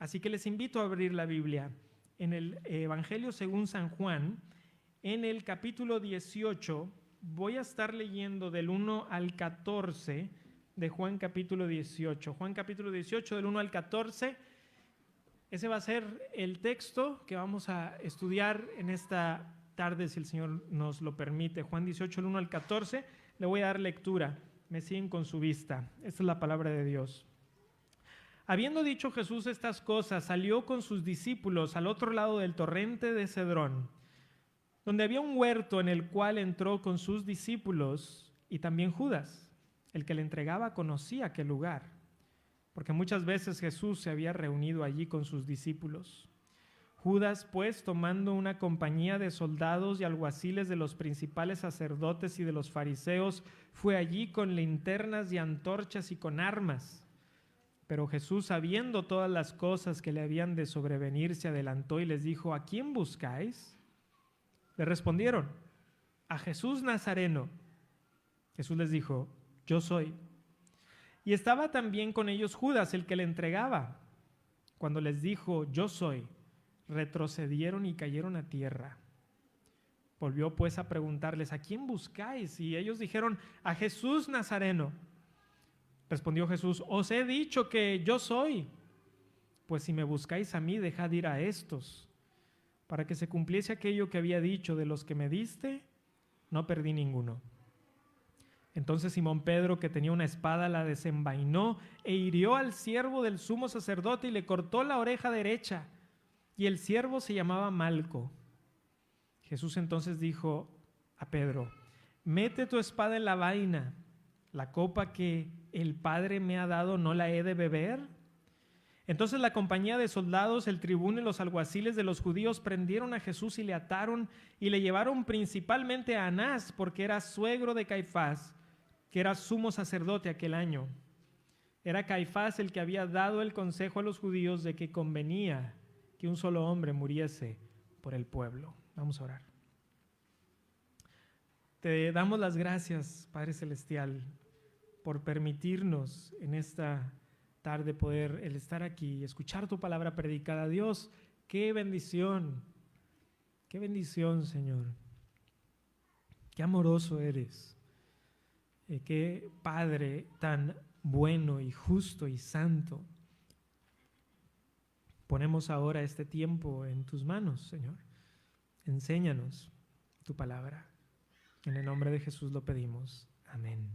Así que les invito a abrir la Biblia en el Evangelio según San Juan, en el capítulo 18. Voy a estar leyendo del 1 al 14 de Juan capítulo 18. Juan capítulo 18 del 1 al 14. Ese va a ser el texto que vamos a estudiar en esta tarde, si el Señor nos lo permite. Juan 18, del 1 al 14. Le voy a dar lectura. Me siguen con su vista. Esta es la palabra de Dios. Habiendo dicho Jesús estas cosas, salió con sus discípulos al otro lado del torrente de Cedrón, donde había un huerto en el cual entró con sus discípulos, y también Judas, el que le entregaba, conocía aquel lugar, porque muchas veces Jesús se había reunido allí con sus discípulos. Judas, pues, tomando una compañía de soldados y alguaciles de los principales sacerdotes y de los fariseos, fue allí con linternas y antorchas y con armas. Pero Jesús, sabiendo todas las cosas que le habían de sobrevenir, se adelantó y les dijo: ¿a quién buscáis? Le respondieron: a Jesús Nazareno. Jesús les dijo: yo soy. Y estaba también con ellos Judas, el que le entregaba. Cuando les dijo: yo soy, retrocedieron y cayeron a tierra. Volvió pues a preguntarles: ¿a quién buscáis? Y ellos dijeron: a Jesús Nazareno. Respondió Jesús: os he dicho que yo soy. Pues si me buscáis a mí, dejad ir a estos. Para que se cumpliese aquello que había dicho: de los que me diste, no perdí ninguno. Entonces Simón Pedro, que tenía una espada, la desenvainó e hirió al siervo del sumo sacerdote y le cortó la oreja derecha. Y el siervo se llamaba Malco. Jesús entonces dijo a Pedro: mete tu espada en la vaina. ¿La copa que el Padre me ha dado no la he de beber? Entonces la compañía de soldados, el tribuno y los alguaciles de los judíos prendieron a Jesús y le ataron y le llevaron principalmente a Anás, porque era suegro de Caifás, que era sumo sacerdote aquel año. Era Caifás el que había dado el consejo a los judíos de que convenía que un solo hombre muriese por el pueblo. Vamos a orar. Te damos las gracias, Padre Celestial, por permitirnos en esta tarde poder el estar aquí y escuchar tu palabra predicada. Dios, qué bendición, Señor. Qué amoroso eres, qué Padre tan bueno y justo y santo. Ponemos ahora este tiempo en tus manos, Señor. Enséñanos tu palabra. En el nombre de Jesús lo pedimos. Amén.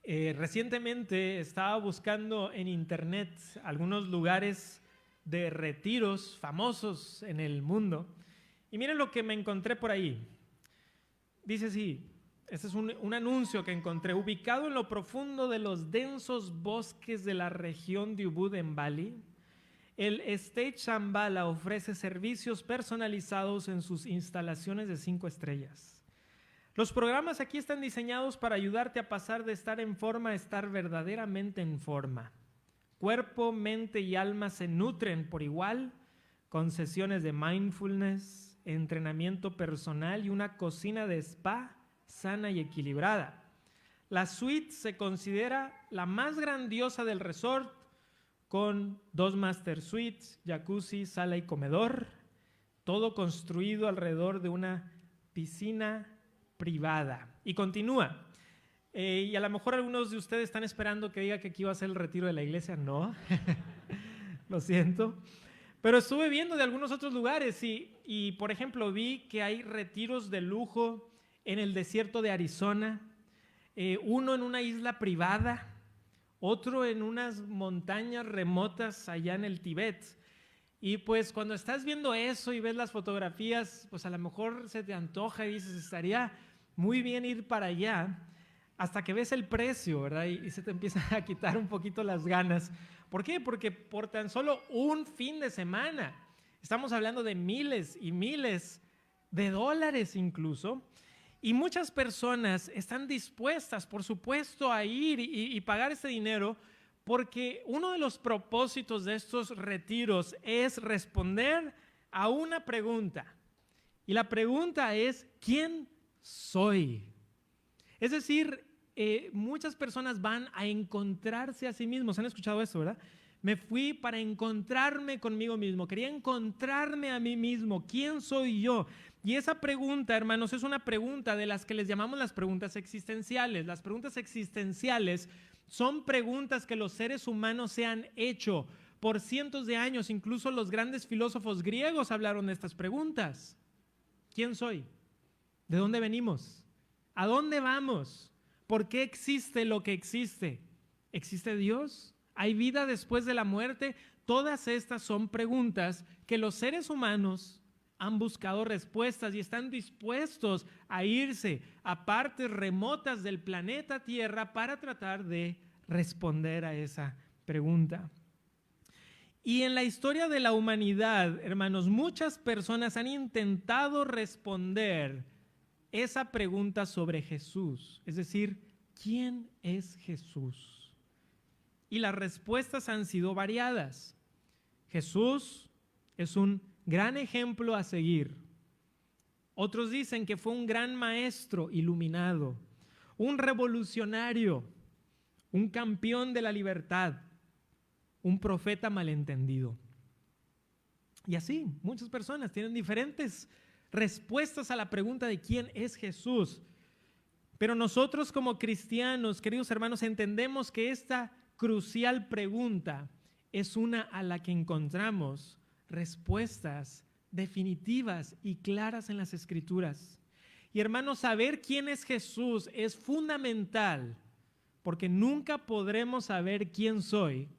Recientemente estaba buscando en internet algunos lugares de retiros famosos en el mundo y miren lo que me encontré por ahí. Dice así, este es un anuncio que encontré: ubicado en lo profundo de los densos bosques de la región de Ubud en Bali, el Estate Shambhala ofrece servicios personalizados en sus instalaciones de 5 estrellas. Los programas aquí están diseñados para ayudarte a pasar de estar en forma a estar verdaderamente en forma. Cuerpo, mente y alma se nutren por igual, con sesiones de mindfulness, entrenamiento personal y una cocina de spa sana y equilibrada. La suite se considera la más grandiosa del resort, con 2 master suites, jacuzzi, sala y comedor, todo construido alrededor de una piscina privada. Y continúa. Y a lo mejor algunos de ustedes están esperando que diga que aquí va a ser el retiro de la iglesia. No, lo siento. Pero estuve viendo de algunos otros lugares y por ejemplo vi que hay retiros de lujo en el desierto de Arizona, uno en una isla privada, otro en unas montañas remotas allá en el Tíbet. Y pues cuando estás viendo eso y ves las fotografías, pues a lo mejor se te antoja y dices: estaría muy bien ir para allá, hasta que ves el precio, ¿verdad? Y se te empiezan a quitar un poquito las ganas. ¿Por qué? Porque por tan solo un fin de semana estamos hablando de miles y miles de dólares incluso. Y muchas personas están dispuestas, por supuesto, a ir y pagar ese dinero, porque uno de los propósitos de estos retiros es responder a una pregunta. Y la pregunta es: ¿quién soy? Es decir, muchas personas van a encontrarse a sí mismos. ¿Han escuchado eso, verdad? Me fui para encontrarme conmigo mismo. Quería encontrarme a mí mismo. ¿Quién soy yo? Y esa pregunta, hermanos, es una pregunta de las que les llamamos las preguntas existenciales. Las preguntas existenciales son preguntas que los seres humanos se han hecho por cientos de años. Incluso los grandes filósofos griegos hablaron de estas preguntas. ¿Quién soy? ¿De dónde venimos? ¿A dónde vamos? ¿Por qué existe lo que existe? ¿Existe Dios? ¿Hay vida después de la muerte? Todas estas son preguntas que los seres humanos han buscado respuestas y están dispuestos a irse a partes remotas del planeta Tierra para tratar de responder a esa pregunta. Y en la historia de la humanidad, hermanos, muchas personas han intentado responder esa pregunta sobre Jesús, es decir, ¿quién es Jesús? Y las respuestas han sido variadas. Jesús es un gran ejemplo a seguir. Otros dicen que fue un gran maestro iluminado, un revolucionario, un campeón de la libertad, un profeta malentendido. Y así, muchas personas tienen diferentes respuestas a la pregunta de quién es Jesús. Pero nosotros como cristianos, queridos hermanos, entendemos que esta crucial pregunta es una a la que encontramos respuestas definitivas y claras en las Escrituras. Y hermanos, saber quién es Jesús es fundamental, porque nunca podremos saber quién soy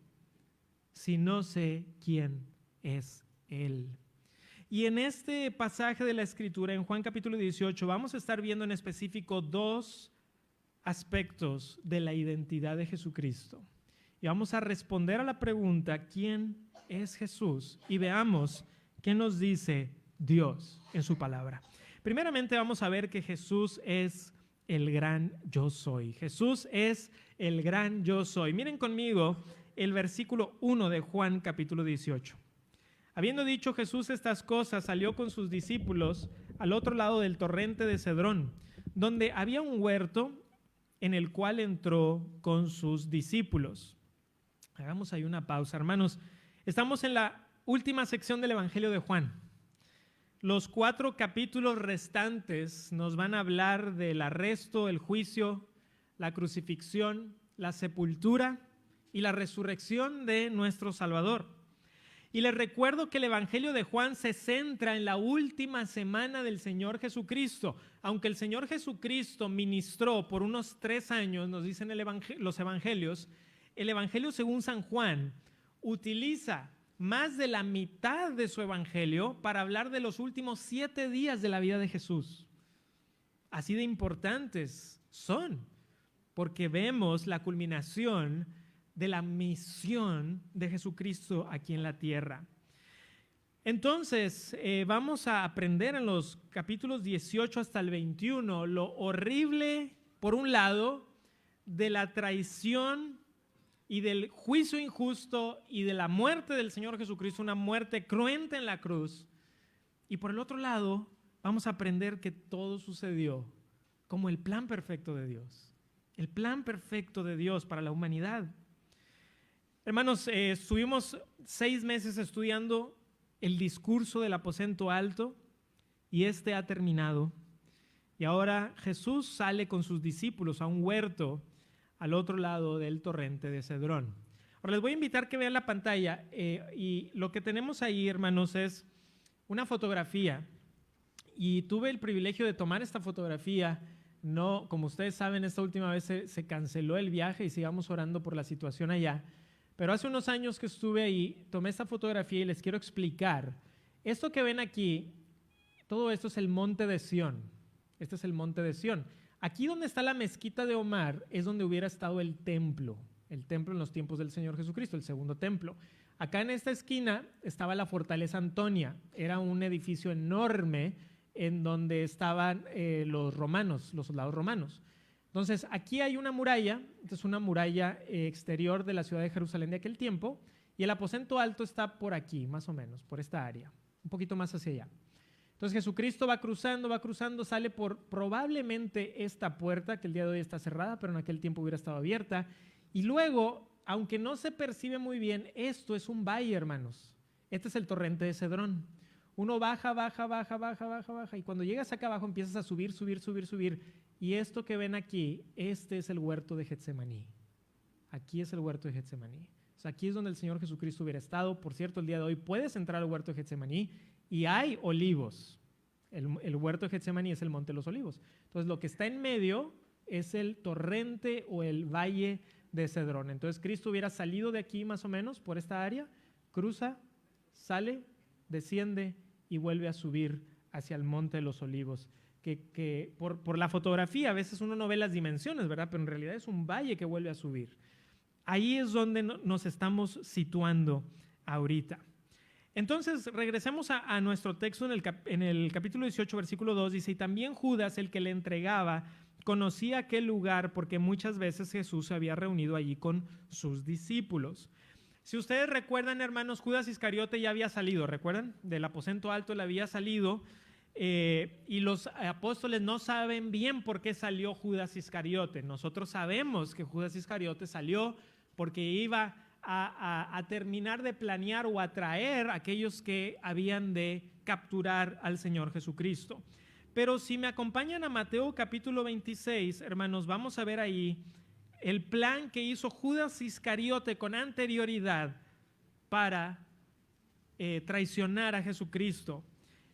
si no sé quién es Él. Y en este pasaje de la Escritura, en Juan capítulo 18, vamos a estar viendo en específico dos aspectos de la identidad de Jesucristo. Y vamos a responder a la pregunta, ¿quién es Jesús? Y veamos qué nos dice Dios en su palabra. Primeramente vamos a ver que Jesús es el gran yo soy. Jesús es el gran yo soy. Miren conmigo el versículo 1 de Juan capítulo 18. Habiendo dicho Jesús estas cosas, salió con sus discípulos al otro lado del torrente de Cedrón, donde había un huerto en el cual entró con sus discípulos. Hagamos ahí una pausa, hermanos. Estamos en la última sección del Evangelio de Juan. Los 4 capítulos restantes nos van a hablar del arresto, el juicio, la crucifixión, la sepultura y la resurrección de nuestro Salvador. Y les recuerdo que el Evangelio de Juan se centra en la última semana del Señor Jesucristo. Aunque el Señor Jesucristo ministró por unos 3 años, nos dicen los Evangelios, el Evangelio según San Juan utiliza más de la mitad de su Evangelio para hablar de los últimos 7 días de la vida de Jesús. Así de importantes son, porque vemos la culminación de la misión de Jesucristo aquí en la tierra. Entonces, vamos a aprender en los capítulos 18 hasta el 21 lo horrible, por un lado, de la traición y del juicio injusto y de la muerte del Señor Jesucristo, una muerte cruenta en la cruz. Y por el otro lado, vamos a aprender que todo sucedió como el plan perfecto de Dios. El plan perfecto de Dios para la humanidad. Hermanos, estuvimos 6 meses estudiando el discurso del aposento alto y este ha terminado. Y ahora Jesús sale con sus discípulos a un huerto al otro lado del torrente de Cedrón. Ahora les voy a invitar que vean la pantalla y lo que tenemos ahí, hermanos, es una fotografía. Y tuve el privilegio de tomar esta fotografía. No, como ustedes saben, esta última vez se canceló el viaje y sigamos orando por la situación allá. Pero hace unos años que estuve ahí, tomé esta fotografía y les quiero explicar. Esto que ven aquí, todo esto es el monte de Sión. Este es el monte de Sión. Aquí donde está la mezquita de Omar es donde hubiera estado el templo en los tiempos del Señor Jesucristo, el segundo templo. Acá en esta esquina estaba la fortaleza Antonia. Era un edificio enorme en donde estaban los romanos, los soldados romanos. Entonces, aquí hay una muralla, esta es una muralla exterior de la ciudad de Jerusalén de aquel tiempo, y el aposento alto está por aquí, más o menos, por esta área, un poquito más hacia allá. Entonces Jesucristo va cruzando, sale por probablemente esta puerta, que el día de hoy está cerrada, pero en aquel tiempo hubiera estado abierta. Y luego, aunque no se percibe muy bien, esto es un valle, hermanos. Este es el torrente de Cedrón. Uno baja, y cuando llegas acá abajo empiezas a subir. Y esto que ven aquí, este es el huerto de Getsemaní. Aquí es el huerto de Getsemaní. O sea, aquí es donde el Señor Jesucristo hubiera estado. Por cierto, el día de hoy puedes entrar al huerto de Getsemaní y hay olivos. El huerto de Getsemaní es el monte de los olivos. Entonces, lo que está en medio es el torrente o el valle de Cedrón. Entonces, Cristo hubiera salido de aquí más o menos por esta área, cruza, sale, desciende y vuelve a subir hacia el monte de los olivos. Que por la fotografía a veces uno no ve las dimensiones, ¿verdad? Pero en realidad es un valle que vuelve a subir. Ahí es donde nos estamos situando ahorita. Entonces, regresemos a nuestro texto en el capítulo 18, versículo 2, dice, y también Judas, el que le entregaba, conocía aquel lugar porque muchas veces Jesús se había reunido allí con sus discípulos. Si ustedes recuerdan, hermanos, Judas Iscariote ya había salido, ¿recuerdan? Del aposento alto le había salido, y los apóstoles no saben bien por qué salió Judas Iscariote. Nosotros sabemos que Judas Iscariote salió porque iba a terminar de planear o atraer a aquellos que habían de capturar al Señor Jesucristo. Pero si me acompañan a Mateo capítulo 26, hermanos, vamos a ver ahí el plan que hizo Judas Iscariote con anterioridad para traicionar a Jesucristo.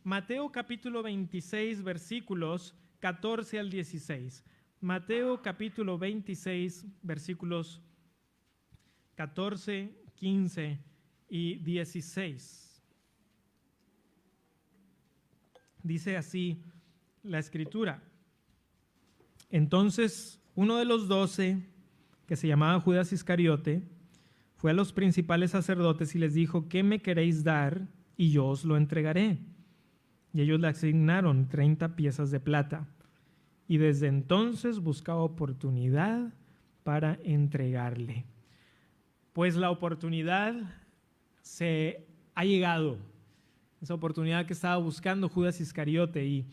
Mateo capítulo 26, versículos 14 al 16. Mateo capítulo 26, versículos 14, 15 y 16. Dice así la Escritura. Entonces, uno de los 12, que se llamaba Judas Iscariote, fue a los principales sacerdotes y les dijo, ¿qué me queréis dar? Y yo os lo entregaré. Y ellos le asignaron 30 piezas de plata. Y desde entonces buscaba oportunidad para entregarle. Pues la oportunidad se ha llegado. Esa oportunidad que estaba buscando Judas Iscariote. Y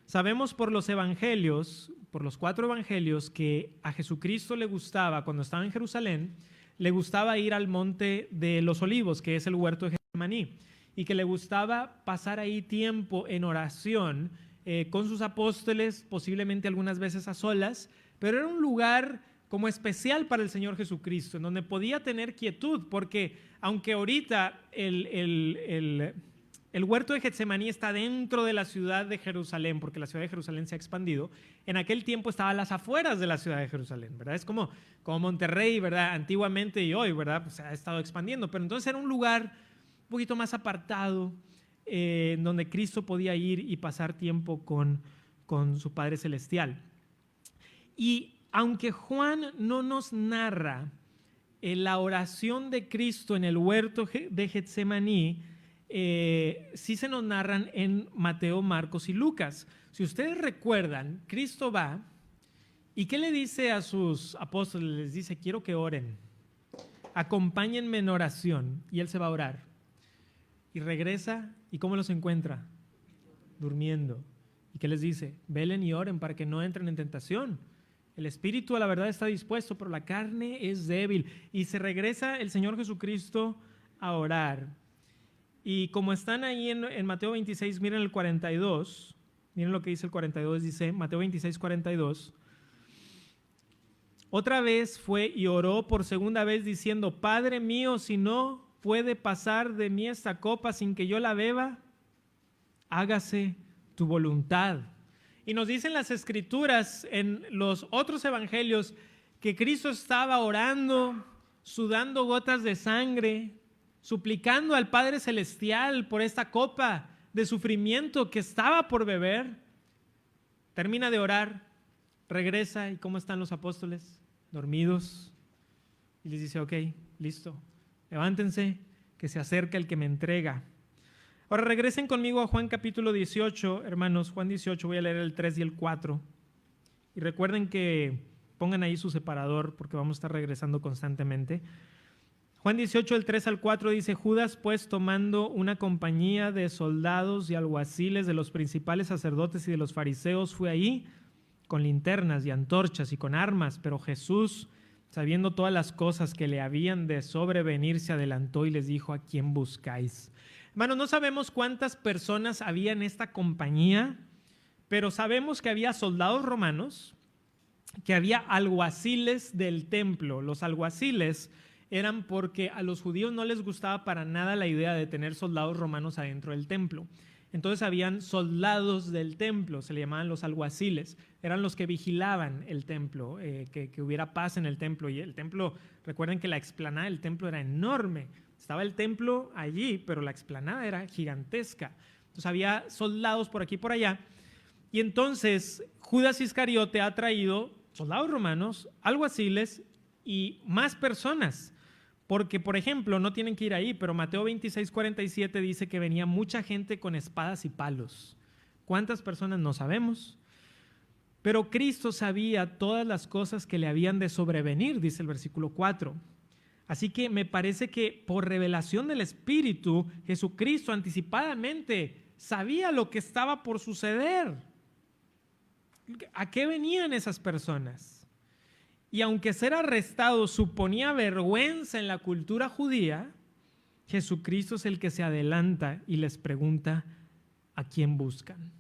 sabemos por los evangelios, por los 4 evangelios, que a Jesucristo le gustaba, cuando estaba en Jerusalén, le gustaba ir al monte de los olivos, que es el huerto de Getsemaní, y que le gustaba pasar ahí tiempo en oración con sus apóstoles, posiblemente algunas veces a solas, pero era un lugar como especial para el Señor Jesucristo, en donde podía tener quietud, porque aunque ahorita el huerto de Getsemaní está dentro de la ciudad de Jerusalén, porque la ciudad de Jerusalén se ha expandido, en aquel tiempo estaba a las afueras de la ciudad de Jerusalén, ¿verdad? Es como Monterrey, ¿verdad? Antiguamente y hoy, ¿verdad? Pues se ha estado expandiendo, pero entonces era un lugar un poquito más apartado, en donde Cristo podía ir y pasar tiempo con su Padre Celestial. Y aunque Juan no nos narra la oración de Cristo en el huerto de Getsemaní, sí se nos narran en Mateo, Marcos y Lucas. Si ustedes recuerdan, Cristo va y ¿qué le dice a sus apóstoles? Les dice, quiero que oren, acompáñenme en oración, y él se va a orar. Y regresa, ¿y cómo los encuentra? Durmiendo. ¿Y qué les dice? Velen y oren para que no entren en tentación. El espíritu a la verdad está dispuesto, pero la carne es débil. Y se regresa el Señor Jesucristo a orar. Y como están ahí en Mateo 26, miren el 42. Miren lo que dice el 42, dice Mateo 26, 42. Otra vez fue y oró por segunda vez diciendo, Padre mío, si no puede pasar de mí esta copa sin que yo la beba, hágase tu voluntad. Y nos dicen las Escrituras en los otros evangelios que Cristo estaba orando, sudando gotas de sangre, suplicando al Padre Celestial por esta copa de sufrimiento que estaba por beber. Termina de orar, regresa, ¿y cómo están los apóstoles? Dormidos. Y les dice, ok, listo, levántense, que se acerca el que me entrega. Ahora regresen conmigo a Juan capítulo 18, hermanos, Juan 18, voy a leer el 3 y el 4. Y recuerden que pongan ahí su separador porque vamos a estar regresando constantemente. Juan 18, del 3 al 4 dice: Judas, pues, tomando una compañía de soldados y alguaciles de los principales sacerdotes y de los fariseos, fue ahí con linternas y antorchas y con armas, pero Jesús, sabiendo todas las cosas que le habían de sobrevenir, se adelantó y les dijo: ¿a quién buscáis? Hermanos, no sabemos cuántas personas había en esta compañía, pero sabemos que había soldados romanos, que había alguaciles del templo. Los alguaciles eran porque a los judíos no les gustaba para nada la idea de tener soldados romanos adentro del templo. Entonces habían soldados del templo, se le llamaban los alguaciles, eran los que vigilaban el templo, que hubiera paz en el templo. Y el templo, recuerden que la explanada del templo era enorme, estaba el templo allí, pero la explanada era gigantesca. Entonces había soldados por aquí y por allá, y entonces Judas Iscariote ha traído soldados romanos, alguaciles y más personas. Porque, por ejemplo, no tienen que ir ahí, pero Mateo 26, 47 dice que venía mucha gente con espadas y palos. ¿Cuántas personas? No sabemos. Pero Cristo sabía todas las cosas que le habían de sobrevenir, dice el versículo 4. Así que me parece que por revelación del Espíritu, Jesucristo anticipadamente sabía lo que estaba por suceder. ¿A qué venían esas personas? Y aunque ser arrestado suponía vergüenza en la cultura judía, Jesucristo es el que se adelanta y les pregunta: ¿a quién buscan?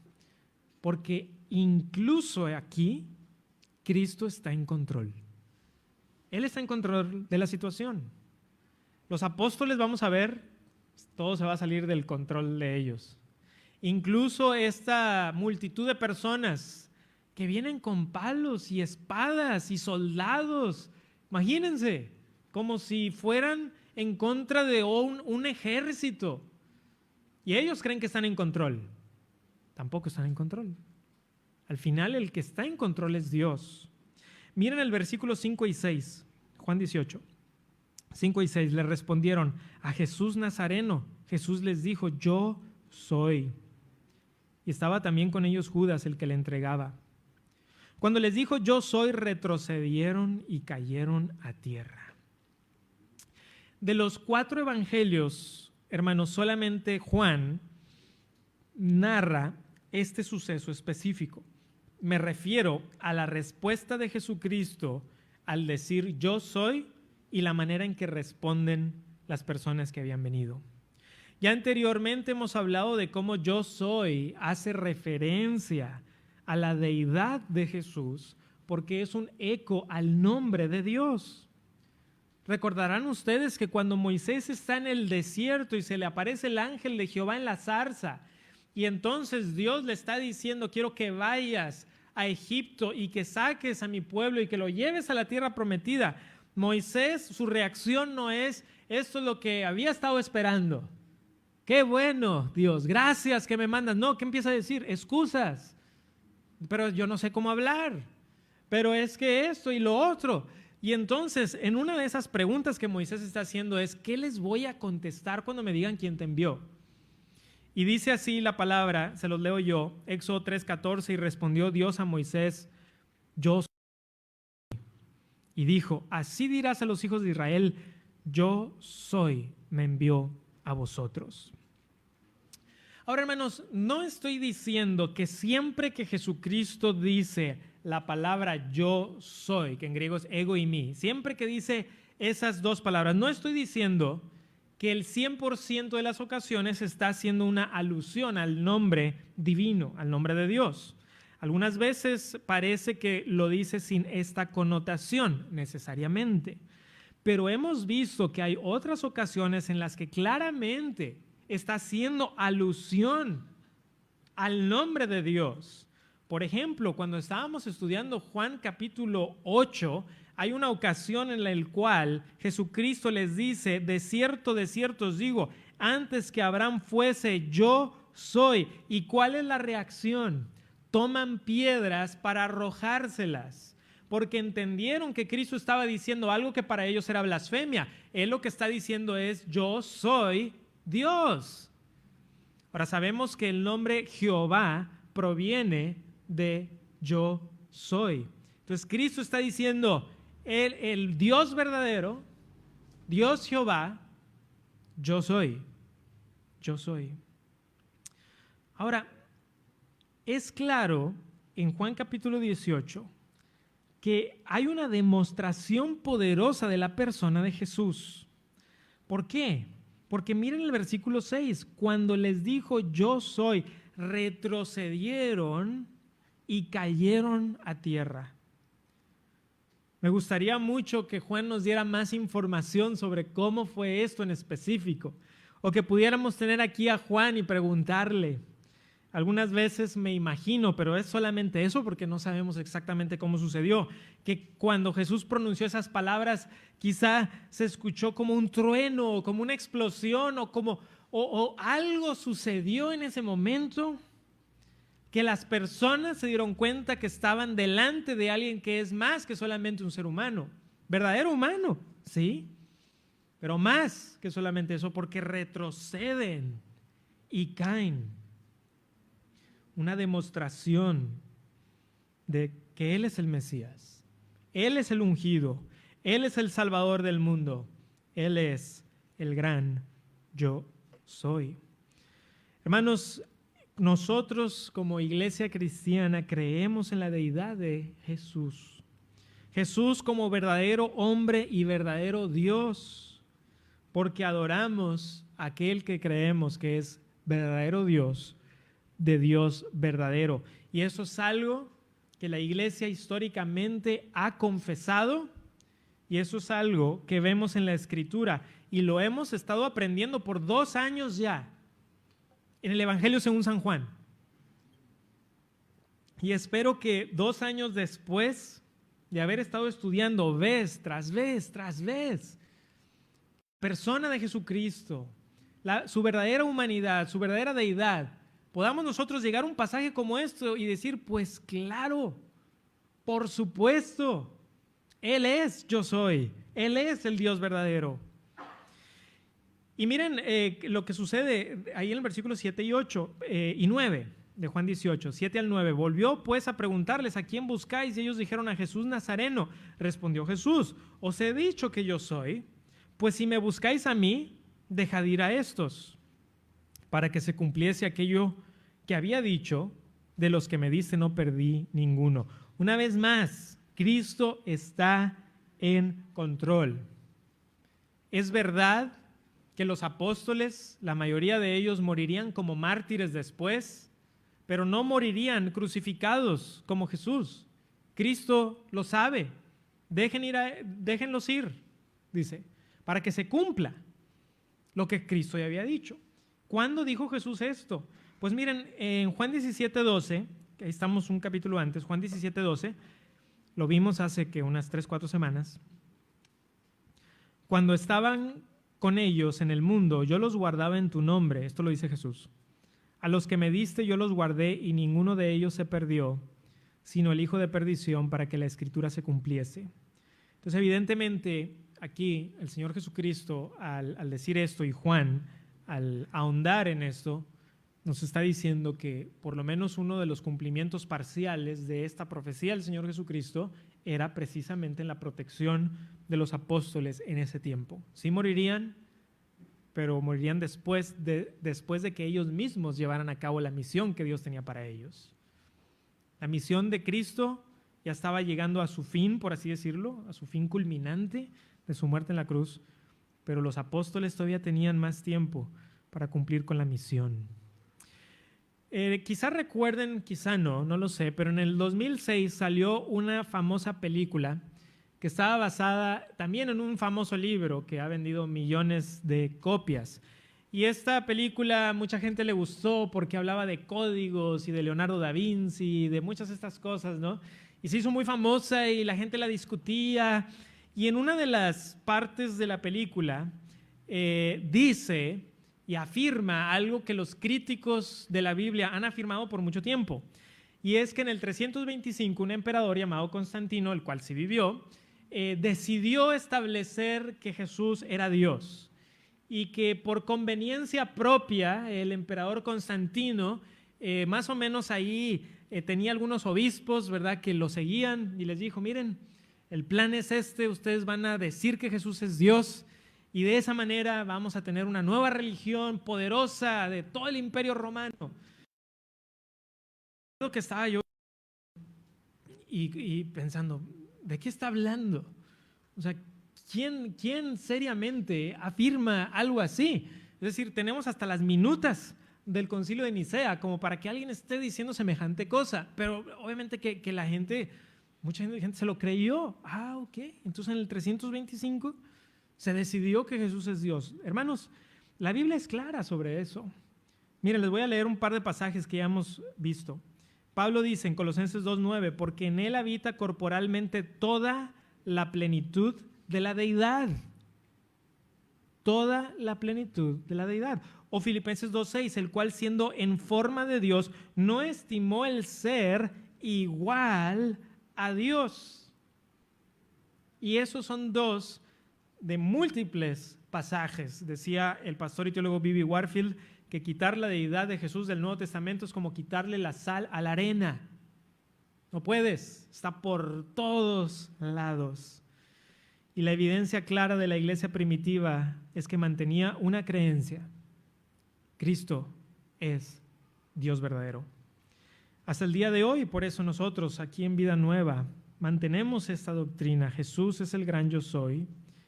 Porque incluso aquí, Cristo está en control. Él está en control de la situación. Los apóstoles, vamos a ver, todo se va a salir del control de ellos. Incluso esta multitud de personas que vienen con palos y espadas y soldados, imagínense, como si fueran en contra de un ejército. Y ellos creen que están en control. Tampoco están en control. Al final el que está en control es Dios. Miren el versículo 5 y 6, Juan 18. 5 y 6, le respondieron: a Jesús Nazareno. Jesús les dijo: yo soy. Y estaba también con ellos Judas, el que le entregaba. Cuando les dijo: yo soy, retrocedieron y cayeron a tierra. De los 4 evangelios, hermanos, solamente Juan narra este suceso específico. Me refiero a la respuesta de Jesucristo al decir: yo soy, y la manera en que responden las personas que habían venido. Ya anteriormente hemos hablado de cómo yo soy hace referencia a la deidad de Jesús, porque es un eco al nombre de Dios. Recordarán ustedes que cuando Moisés está en el desierto y se le aparece el ángel de Jehová en la zarza, y entonces Dios le está diciendo: quiero que vayas a Egipto y que saques a mi pueblo y que lo lleves a la tierra prometida. Moisés, su reacción no es: esto es lo que había estado esperando. Qué bueno, Dios, gracias que me mandas. No, ¿qué empieza a decir? Excusas. Pero yo no sé cómo hablar, pero es que esto y lo otro. Y entonces, en una de esas preguntas que Moisés está haciendo es: ¿qué les voy a contestar cuando me digan quién te envió? Y dice así la palabra, se los leo yo, Éxodo 3:14, y respondió Dios a Moisés: yo soy. Y dijo: así dirás a los hijos de Israel: yo soy, me envió a vosotros. Ahora, hermanos, no estoy diciendo que siempre que Jesucristo dice la palabra yo soy, que en griego es ego y mí, siempre que dice esas dos palabras, no estoy diciendo que el 100% de las ocasiones está haciendo una alusión al nombre divino, al nombre de Dios. Algunas veces parece que lo dice sin esta connotación necesariamente, pero hemos visto que hay otras ocasiones en las que claramente está haciendo alusión al nombre de Dios. Por ejemplo, cuando estábamos estudiando Juan capítulo 8, hay una ocasión en la cual Jesucristo les dice: de cierto os digo, antes que Abraham fuese, yo soy. ¿Y cuál es la reacción? Toman piedras para arrojárselas, porque entendieron que Cristo estaba diciendo algo que para ellos era blasfemia. Él lo que está diciendo es: yo soy Dios. Ahora sabemos que el nombre Jehová proviene de yo soy. Entonces Cristo está diciendo: el Dios verdadero Dios Jehová, yo soy. Yo soy. Ahora, es claro en Juan capítulo 18 que hay una demostración poderosa de la persona de Jesús. ¿Por qué? Porque miren el versículo 6, cuando les dijo yo soy, retrocedieron y cayeron a tierra. Me gustaría mucho que Juan nos diera más información sobre cómo fue esto en específico, o que pudiéramos tener aquí a Juan y preguntarle. Algunas veces me imagino, pero es solamente eso porque no sabemos exactamente cómo sucedió, que cuando Jesús pronunció esas palabras, quizá se escuchó como un trueno, o como una explosión, o algo sucedió en ese momento, que las personas se dieron cuenta que estaban delante de alguien que es más que solamente un ser humano, verdadero humano, sí, pero más que solamente eso, porque retroceden y caen. Una demostración de que Él es el Mesías, Él es el ungido, Él es el Salvador del mundo, Él es el gran yo soy. Hermanos, nosotros como iglesia cristiana creemos en la deidad de Jesús. Jesús como verdadero hombre y verdadero Dios, porque adoramos a aquel que creemos que es verdadero Dios, de Dios verdadero. Y eso es algo que la iglesia históricamente ha confesado, y eso es algo que vemos en la Escritura, y lo hemos estado aprendiendo por 2 años ya en el Evangelio según San Juan. Y espero que 2 años después de haber estado estudiando vez tras vez tras vez, persona de Jesucristo, su verdadera humanidad, su verdadera deidad, podamos nosotros llegar a un pasaje como esto y decir, pues claro, por supuesto, Él es yo soy, Él es el Dios verdadero. Y miren lo que sucede ahí en el versículo 7 y 8 y 9 de Juan 18, 7 al 9. Volvió pues a preguntarles, ¿a quién buscáis? Y ellos dijeron, a Jesús Nazareno. Respondió Jesús, os he dicho que yo soy, pues si me buscáis a mí, dejad ir a estos, para que se cumpliese aquello que había dicho, de los que me diste no perdí ninguno. Una vez más, Cristo está en control. Es verdad que los apóstoles, la mayoría de ellos morirían como mártires después, pero no morirían crucificados como Jesús. Cristo lo sabe. Déjenlos ir, dice, para que se cumpla lo que Cristo ya había dicho. ¿Cuándo dijo Jesús esto? Pues miren, en Juan 17:12, ahí estamos un capítulo antes, Juan 17:12, lo vimos hace que unas 3-4 semanas. Cuando estaban con ellos en el mundo, yo los guardaba en tu nombre, esto lo dice Jesús. A los que me diste yo los guardé y ninguno de ellos se perdió, sino el hijo de perdición, para que la escritura se cumpliese. Entonces, evidentemente, aquí el Señor Jesucristo, al decir esto, y Juan, al ahondar en esto, nos está diciendo que por lo menos uno de los cumplimientos parciales de esta profecía del Señor Jesucristo era precisamente en la protección de los apóstoles en ese tiempo. Sí morirían, pero morirían después de que ellos mismos llevaran a cabo la misión que Dios tenía para ellos. La misión de Cristo ya estaba llegando a su fin, por así decirlo, a su fin culminante de su muerte en la cruz, pero los apóstoles todavía tenían más tiempo para cumplir con la misión. Quizá recuerden, quizá no lo sé, pero en el 2006 salió una famosa película que estaba basada también en un famoso libro que ha vendido millones de copias. Y esta película mucha gente le gustó porque hablaba de códigos y de Leonardo da Vinci y de muchas de estas cosas, ¿no? Y se hizo muy famosa y la gente la discutía. Y en una de las partes de la película dice y afirma algo que los críticos de la Biblia han afirmado por mucho tiempo. Y es que en el 325 un emperador llamado Constantino, el cual sí vivió, decidió establecer que Jesús era Dios. Y que por conveniencia propia el emperador Constantino más o menos ahí tenía algunos obispos, ¿verdad?, que lo seguían y les dijo, miren, el plan es este, ustedes van a decir que Jesús es Dios y de esa manera vamos a tener una nueva religión poderosa de todo el imperio romano. Lo que estaba yo y pensando, ¿de qué está hablando? O sea, ¿quién seriamente afirma algo así? Es decir, tenemos hasta las minutas del concilio de Nicea como para que alguien esté diciendo semejante cosa, pero obviamente que la gente, mucha gente se lo creyó. Ok, entonces en el 325 se decidió que Jesús es Dios. Hermanos, la Biblia es clara sobre eso. Miren, les voy a leer un par de pasajes que ya hemos visto. Pablo dice en Colosenses 2:9, porque en él habita corporalmente toda la plenitud de la deidad. Toda la plenitud de la deidad. O Filipenses 2:6, el cual siendo en forma de Dios, no estimó el ser igual a Dios. Y esos son dos de múltiples pasajes. Decía el pastor y teólogo B.B. Warfield que quitar la deidad de Jesús del Nuevo Testamento es como quitarle la sal a la arena. No puedes, está por todos lados. Y la evidencia clara de la iglesia primitiva es que mantenía una creencia: Cristo es Dios verdadero. Hasta el día de hoy, por eso nosotros aquí en Vida Nueva mantenemos esta doctrina. Jesús es el gran yo soy,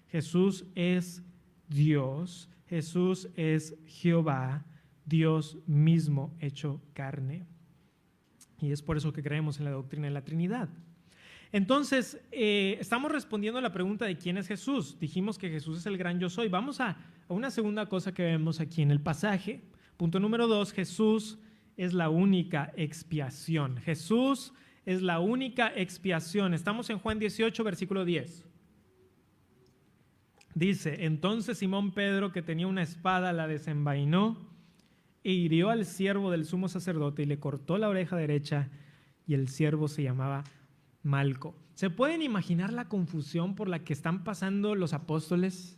Jesús es Dios, Jesús es Jehová, Dios mismo hecho carne. Y es por eso que creemos en la doctrina de la Trinidad. Entonces, estamos respondiendo a la pregunta de quién es Jesús. Dijimos que Jesús es el gran yo soy. Vamos a una segunda cosa que vemos aquí en el pasaje. Punto número 2, Jesús es la única expiación. Jesús es la única expiación. Estamos en Juan 18, versículo 10. Dice, entonces Simón Pedro, que tenía una espada, la desenvainó e hirió al siervo del sumo sacerdote y le cortó la oreja derecha, y el siervo se llamaba Malco. ¿Se pueden imaginar la confusión por la que están pasando los apóstoles?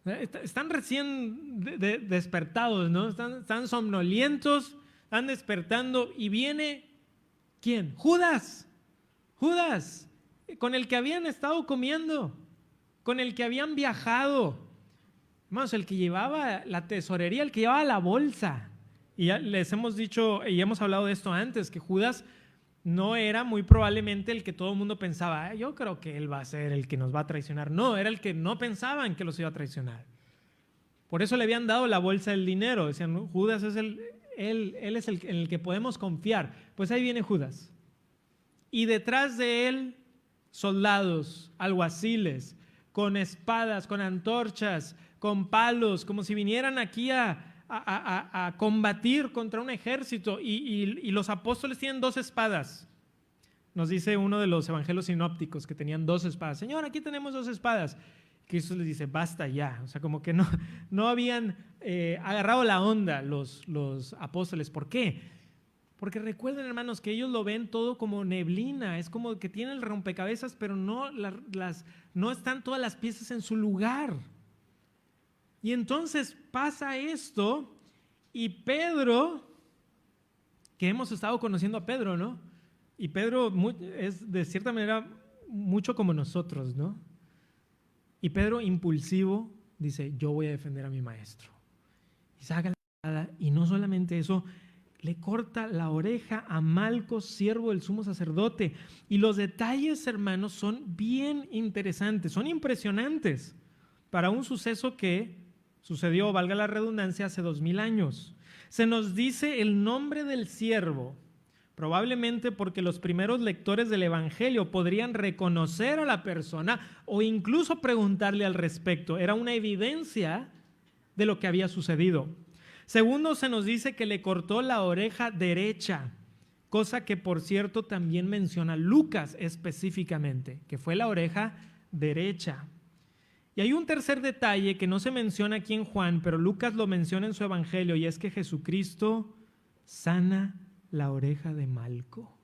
Están recién despertados, ¿no? Están somnolientos, están despertando y viene, ¿quién? Judas, con el que habían estado comiendo, con el que habían viajado. Hermanos, el que llevaba la tesorería, el que llevaba la bolsa. Y ya les hemos dicho, y hemos hablado de esto antes, que Judas no era muy probablemente el que todo el mundo pensaba, yo creo que él va a ser el que nos va a traicionar. No, era el que no pensaban que los iba a traicionar. Por eso le habían dado la bolsa del dinero. Decían, Judas es él es el en el que podemos confiar. Pues ahí viene Judas. Y detrás de él, soldados, alguaciles, con espadas, con antorchas, con palos, como si vinieran aquí a combatir contra un ejército. Y los apóstoles tienen 2 espadas. Nos dice uno de los evangelios sinópticos que tenían 2 espadas. Señor, aquí tenemos 2 espadas. Cristo les dice, basta ya. O sea, como que no habían agarrado la onda los apóstoles. ¿Por qué? Porque recuerden, hermanos, que ellos lo ven todo como neblina. Es como que tienen el rompecabezas, pero no están todas las piezas en su lugar. Y entonces pasa esto y Pedro, que hemos estado conociendo a Pedro, ¿no? Y Pedro es de cierta manera mucho como nosotros, ¿no? Y Pedro, impulsivo, dice, yo voy a defender a mi maestro. Y saca la espada y no solamente eso, le corta la oreja a Malco, siervo del sumo sacerdote. Y los detalles, hermanos, son bien interesantes, son impresionantes para un suceso que sucedió, valga la redundancia, hace 2000 años. Se nos dice el nombre del siervo, probablemente porque los primeros lectores del Evangelio podrían reconocer a la persona o incluso preguntarle al respecto. Era una evidencia de lo que había sucedido. Segundo, se nos dice que le cortó la oreja derecha, cosa que por cierto también menciona Lucas específicamente, que fue la oreja derecha. Y hay un tercer detalle que no se menciona aquí en Juan, pero Lucas lo menciona en su evangelio, y es que Jesucristo sana la oreja de Malco.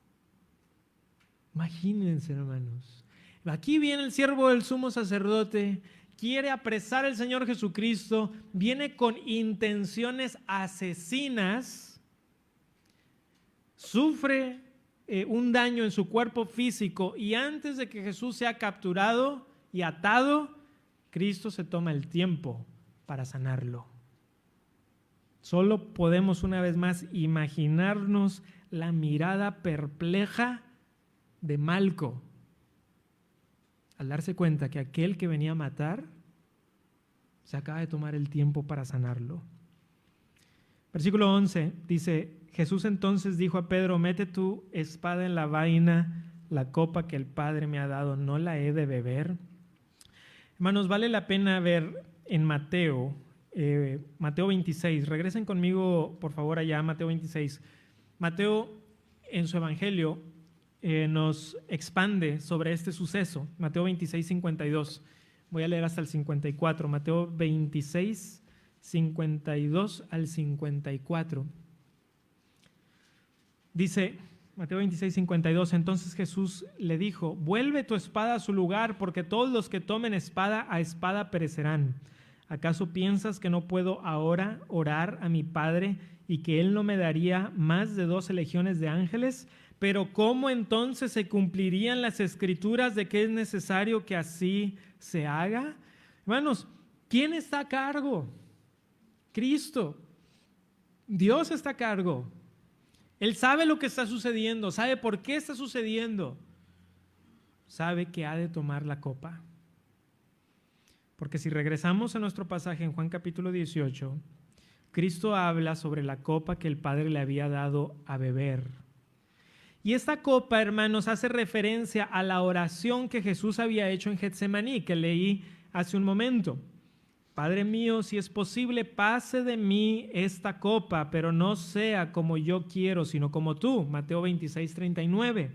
Imagínense, hermanos. Aquí viene el siervo del sumo sacerdote, quiere apresar al Señor Jesucristo, viene con intenciones asesinas, sufre un daño en su cuerpo físico, y antes de que Jesús sea capturado y atado, Cristo se toma el tiempo para sanarlo. Solo podemos una vez más imaginarnos la mirada perpleja de Malco al darse cuenta que aquel que venía a matar se acaba de tomar el tiempo para sanarlo. Versículo 11 dice: Jesús entonces dijo a Pedro: mete tu espada en la vaina, la copa que el Padre me ha dado, ¿no la he de beber? Hermanos, vale la pena ver en Mateo 26. Regresen conmigo, por favor, allá a Mateo 26. Mateo, en su evangelio, nos expande sobre este suceso. Mateo 26, 52. Voy a leer hasta el 54. Mateo 26, 52 al 54. Dice Mateo 26, 52: entonces Jesús le dijo: vuelve tu espada a su lugar, porque todos los que tomen espada a espada perecerán. ¿Acaso piensas que no puedo ahora orar a mi Padre y que Él no me daría más de 12 legiones de ángeles? Pero ¿cómo entonces se cumplirían las escrituras de que es necesario que así se haga? Hermanos, ¿quién está a cargo? Cristo. Dios está a cargo. Él sabe lo que está sucediendo, sabe por qué está sucediendo, sabe que ha de tomar la copa. Porque si regresamos a nuestro pasaje en Juan capítulo 18, Cristo habla sobre la copa que el Padre le había dado a beber. Y esta copa, hermanos, hace referencia a la oración que Jesús había hecho en Getsemaní, que leí hace un momento. Padre mío, si es posible, pase de mí esta copa, pero no sea como yo quiero, sino como tú. Mateo 26, 39.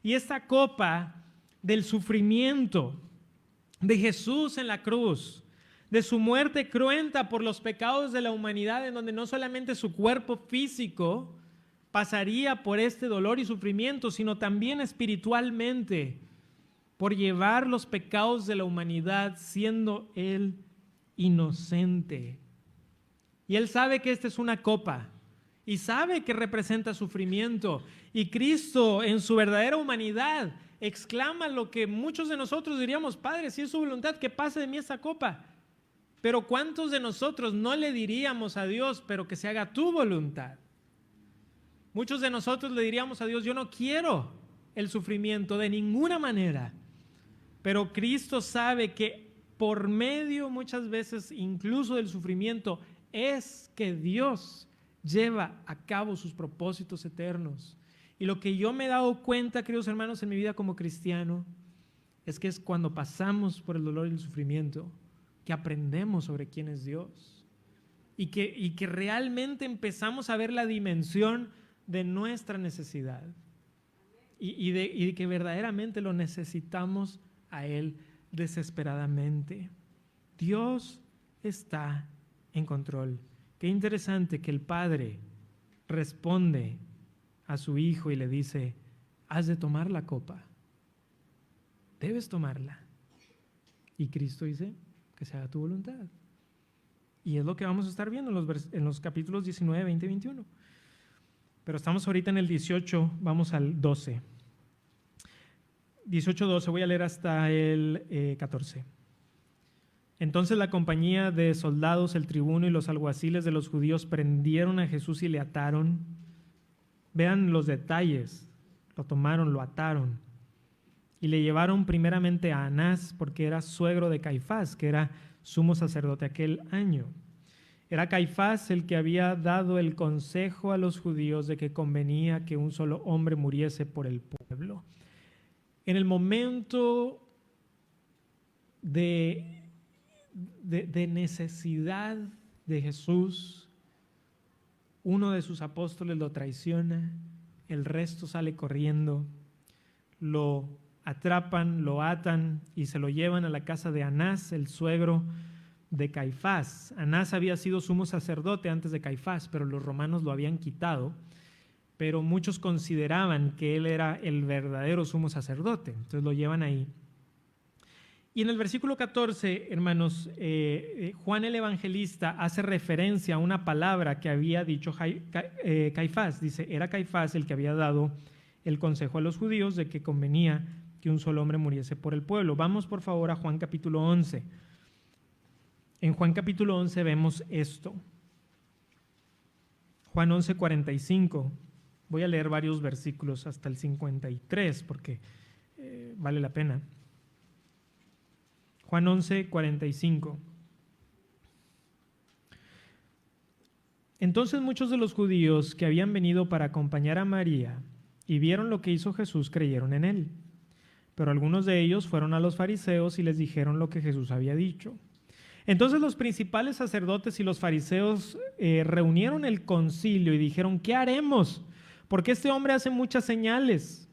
Y esta copa del sufrimiento de Jesús en la cruz, de su muerte cruenta por los pecados de la humanidad, en donde no solamente su cuerpo físico pasaría por este dolor y sufrimiento, sino también espiritualmente, por llevar los pecados de la humanidad, siendo Él inocente. Y Él sabe que esta es una copa y sabe que representa sufrimiento, y Cristo en su verdadera humanidad exclama lo que muchos de nosotros diríamos: Padre, si es su voluntad, que pase de mí esta copa. Pero ¿cuántos de nosotros no le diríamos a Dios: pero que se haga tu voluntad? Muchos de nosotros le diríamos a Dios: yo no quiero el sufrimiento de ninguna manera. Pero Cristo sabe que por medio muchas veces incluso del sufrimiento es que Dios lleva a cabo sus propósitos eternos. Y lo que yo me he dado cuenta, queridos hermanos, en mi vida como cristiano, es que es cuando pasamos por el dolor y el sufrimiento que aprendemos sobre quién es Dios y que realmente empezamos a ver la dimensión de nuestra necesidad y de que verdaderamente lo necesitamos a Él desesperadamente. Dios está en control. Qué interesante que el Padre responde a su Hijo y le dice: has de tomar la copa, debes tomarla. Y Cristo dice: que se haga tu voluntad. Y es lo que vamos a estar viendo en los capítulos 19, 20 y 21. Pero estamos ahorita en el 18, vamos al 12. 18, 12, voy a leer hasta el 14. Entonces la compañía de soldados, el tribuno y los alguaciles de los judíos prendieron a Jesús y le ataron. Vean los detalles. Lo tomaron, lo ataron. Y le llevaron primeramente a Anás, porque era suegro de Caifás, que era sumo sacerdote aquel año. Era Caifás el que había dado el consejo a los judíos de que convenía que un solo hombre muriese por el pueblo. En el momento de necesidad de Jesús, uno de sus apóstoles lo traiciona, el resto sale corriendo, lo atrapan, lo atan y se lo llevan a la casa de Anás, el suegro de Caifás. Anás había sido sumo sacerdote antes de Caifás, pero los romanos lo habían quitado. Pero muchos consideraban que él era el verdadero sumo sacerdote, entonces lo llevan ahí. Y en el versículo 14, hermanos, Juan el Evangelista hace referencia a una palabra que había dicho Caifás. Dice: era Caifás el que había dado el consejo a los judíos de que convenía que un solo hombre muriese por el pueblo. Vamos por favor a Juan capítulo 11. En Juan capítulo 11 vemos esto. Juan 11:45. Voy a leer varios versículos hasta el 53 porque vale la pena. Juan 11:45. Entonces muchos de los judíos que habían venido para acompañar a María y vieron lo que hizo Jesús creyeron en él. Pero algunos de ellos fueron a los fariseos y les dijeron lo que Jesús había dicho. Entonces los principales sacerdotes y los fariseos reunieron el concilio y dijeron: ¿qué haremos? Porque este hombre hace muchas señales.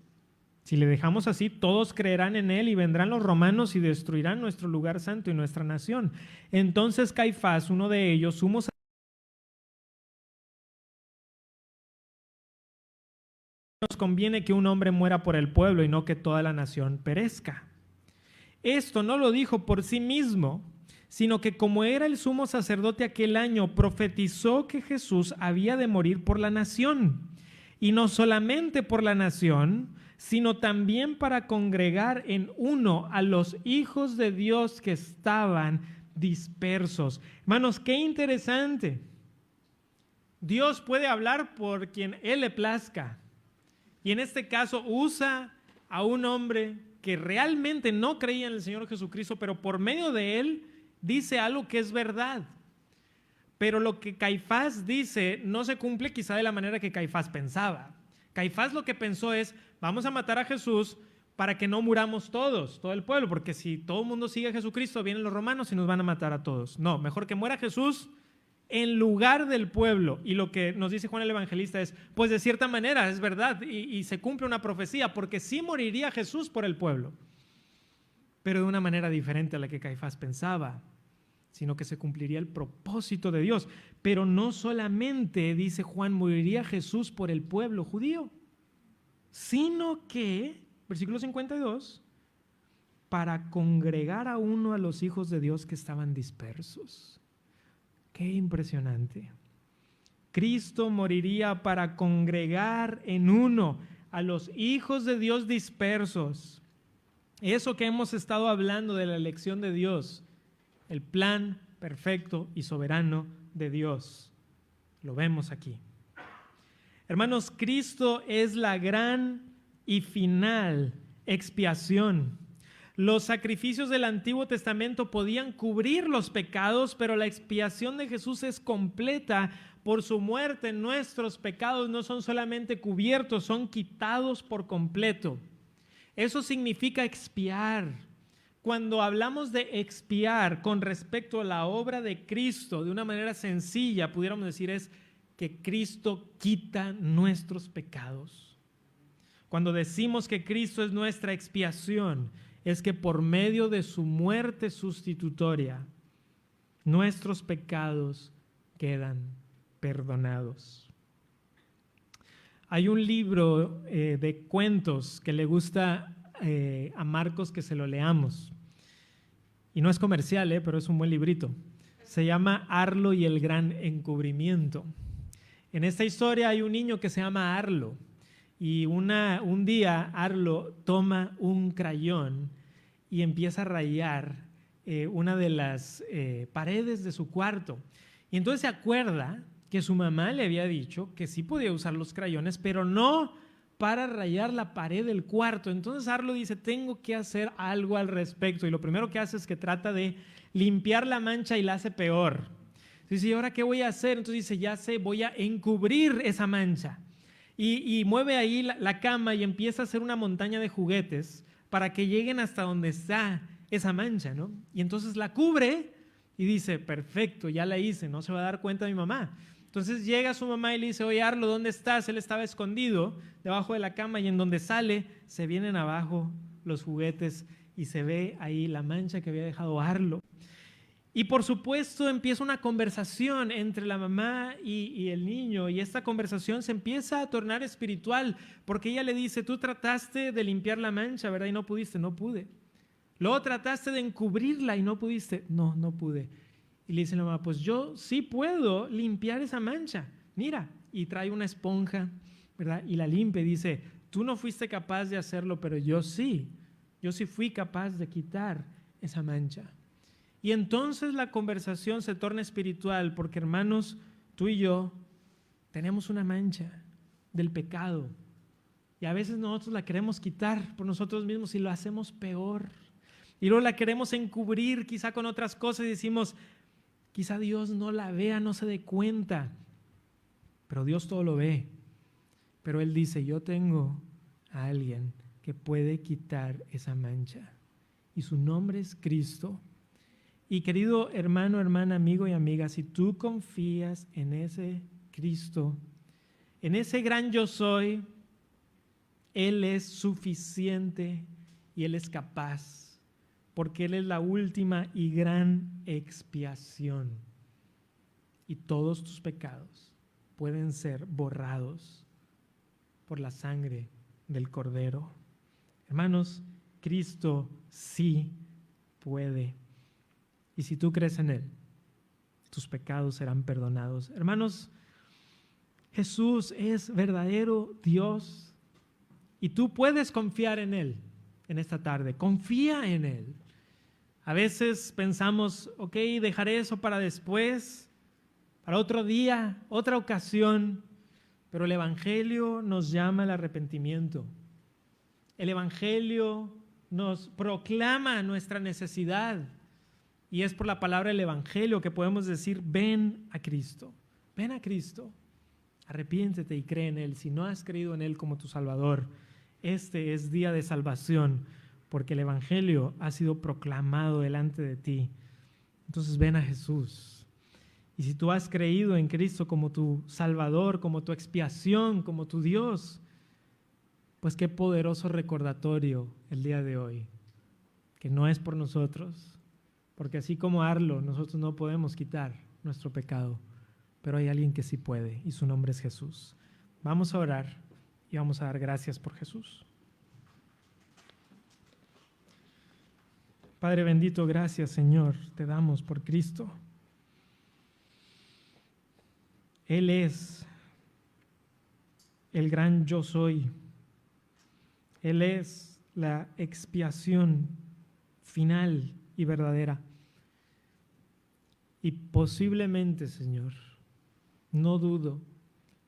Si le dejamos así, todos creerán en él y vendrán los romanos y destruirán nuestro lugar santo y nuestra nación. Entonces Caifás, uno de ellos, sumo sacerdote, nos conviene que un hombre muera por el pueblo y no que toda la nación perezca. Esto no lo dijo por sí mismo, sino que como era el sumo sacerdote aquel año, profetizó que Jesús había de morir por la nación. Y no solamente por la nación, sino también para congregar en uno a los hijos de Dios que estaban dispersos. Hermanos, qué interesante. Dios puede hablar por quien Él le plazca. Y en este caso usa a un hombre que realmente no creía en el Señor Jesucristo, pero por medio de él dice algo que es verdad. Pero lo que Caifás dice no se cumple quizá de la manera que Caifás pensaba. Caifás lo que pensó es: vamos a matar a Jesús para que no muramos todos, todo el pueblo, porque si todo el mundo sigue a Jesucristo, vienen los romanos y nos van a matar a todos. No, mejor que muera Jesús en lugar del pueblo. Y lo que nos dice Juan el Evangelista es: pues de cierta manera es verdad y se cumple una profecía, porque sí moriría Jesús por el pueblo, pero de una manera diferente a la que Caifás pensaba, sino que se cumpliría el propósito de Dios. Pero no solamente, dice Juan, moriría Jesús por el pueblo judío, sino que, versículo 52, para congregar a uno a los hijos de Dios que estaban dispersos. Qué impresionante. Cristo moriría para congregar en uno a los hijos de Dios dispersos. Eso que hemos estado hablando de la elección de Dios, el plan perfecto y soberano de Dios, lo vemos aquí. Hermanos, Cristo es la gran y final expiación. Los sacrificios del Antiguo Testamento podían cubrir los pecados, pero la expiación de Jesús es completa. Por su muerte, nuestros pecados no son solamente cubiertos, son quitados por completo. Eso significa expiar. Cuando hablamos de expiar con respecto a la obra de Cristo, de una manera sencilla, pudiéramos decir es que Cristo quita nuestros pecados. Cuando decimos que Cristo es nuestra expiación, es que por medio de su muerte sustitutoria, nuestros pecados quedan perdonados. Hay un libro de cuentos que le gusta a Marcos que se lo leamos. Y no es comercial, pero es un buen librito. Se llama Arlo y el gran encubrimiento. En esta historia hay un niño que se llama Arlo. Y un día Arlo toma un crayón y empieza a rayar una de las paredes de su cuarto. Y entonces se acuerda que su mamá le había dicho que sí podía usar los crayones, pero no para rayar la pared del cuarto. Entonces Arlo dice: tengo que hacer algo al respecto. Y lo primero que hace es que trata de limpiar la mancha y la hace peor. Entonces dice: ¿y ahora qué voy a hacer? Entonces dice: ya sé, voy a encubrir esa mancha. Y mueve ahí la cama y empieza a hacer una montaña de juguetes para que lleguen hasta donde está esa mancha, ¿no? Y entonces la cubre y dice: perfecto, ya la hice, no se va a dar cuenta mi mamá. Entonces llega su mamá y le dice: oye, Arlo, ¿dónde estás? Él estaba escondido debajo de la cama, y en donde sale se vienen abajo los juguetes y se ve ahí la mancha que había dejado Arlo. Y por supuesto empieza una conversación entre la mamá y el niño, y esta conversación se empieza a tornar espiritual, porque ella le dice: tú trataste de limpiar la mancha, ¿verdad? Y no pudiste. No pude. Luego trataste de encubrirla y no pudiste. No, no pude. Y le dice la mamá: pues yo sí puedo limpiar esa mancha. Mira, y trae una esponja, ¿verdad? Y la limpia y dice: tú no fuiste capaz de hacerlo, pero yo sí fui capaz de quitar esa mancha. Y entonces la conversación se torna espiritual, porque hermanos, tú y yo tenemos una mancha del pecado. Y a veces nosotros la queremos quitar por nosotros mismos y lo hacemos peor. Y luego la queremos encubrir quizá con otras cosas y decimos, quizá Dios no la vea, no se dé cuenta. Pero Dios todo lo ve. Pero Él dice, yo tengo a alguien que puede quitar esa mancha. Y su nombre es Cristo. Y querido hermano, hermana, amigo y amiga, si tú confías en ese Cristo, en ese gran yo soy, Él es suficiente y Él es capaz, porque Él es la última y gran expiación. Y todos tus pecados pueden ser borrados por la sangre del Cordero. Hermanos, Cristo sí puede. Y si tú crees en Él, tus pecados serán perdonados. Hermanos, Jesús es verdadero Dios y tú puedes confiar en Él en esta tarde. Confía en Él. A veces pensamos, ok, dejaré eso para después, para otro día, otra ocasión, pero el Evangelio nos llama al arrepentimiento. El Evangelio nos proclama nuestra necesidad. Y es por la palabra del Evangelio que podemos decir, ven a Cristo, arrepiéntete y cree en Él. Si no has creído en Él como tu Salvador, este es día de salvación, porque el Evangelio ha sido proclamado delante de ti. Entonces ven a Jesús. Y si tú has creído en Cristo como tu Salvador, como tu expiación, como tu Dios, pues qué poderoso recordatorio el día de hoy, que no es por nosotros, porque así como Arlo, nosotros no podemos quitar nuestro pecado, pero hay alguien que sí puede y su nombre es Jesús. Vamos a orar y vamos a dar gracias por Jesús. Padre bendito, gracias Señor, te damos por Cristo. Él es el gran yo soy. Él es la expiación final y verdadera. Y posiblemente, Señor, no dudo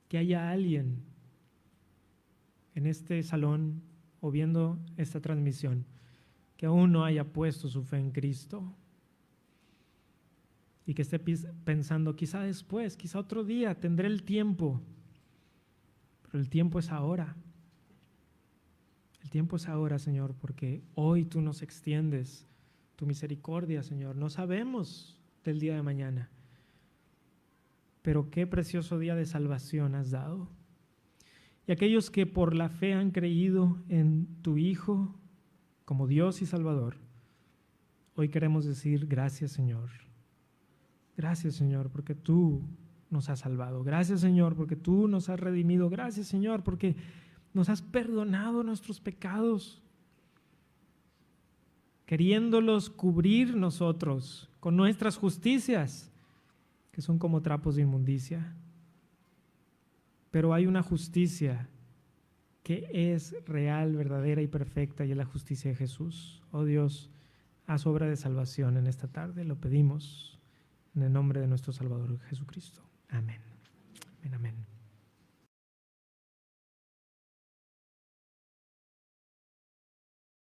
que haya alguien en este salón o viendo esta transmisión que aún no haya puesto su fe en Cristo y que esté pensando, quizá después, quizá otro día tendré el tiempo, pero el tiempo es ahora. El tiempo es ahora, Señor, porque hoy tú nos extiendes tu misericordia, Señor. No sabemos del día de mañana, pero qué precioso día de salvación has dado. Y aquellos que por la fe han creído en tu Hijo como Dios y Salvador, hoy queremos decir gracias, Señor. Gracias, Señor, porque tú nos has salvado. Gracias, Señor, porque tú nos has redimido. Gracias, Señor, porque nos has perdonado nuestros pecados, queriéndolos cubrir nosotros con nuestras justicias, que son como trapos de inmundicia. Pero hay una justicia que es real, verdadera y perfecta, y es la justicia de Jesús. Oh Dios, haz obra de salvación en esta tarde, lo pedimos en el nombre de nuestro Salvador Jesucristo. Amén. Amén, amén.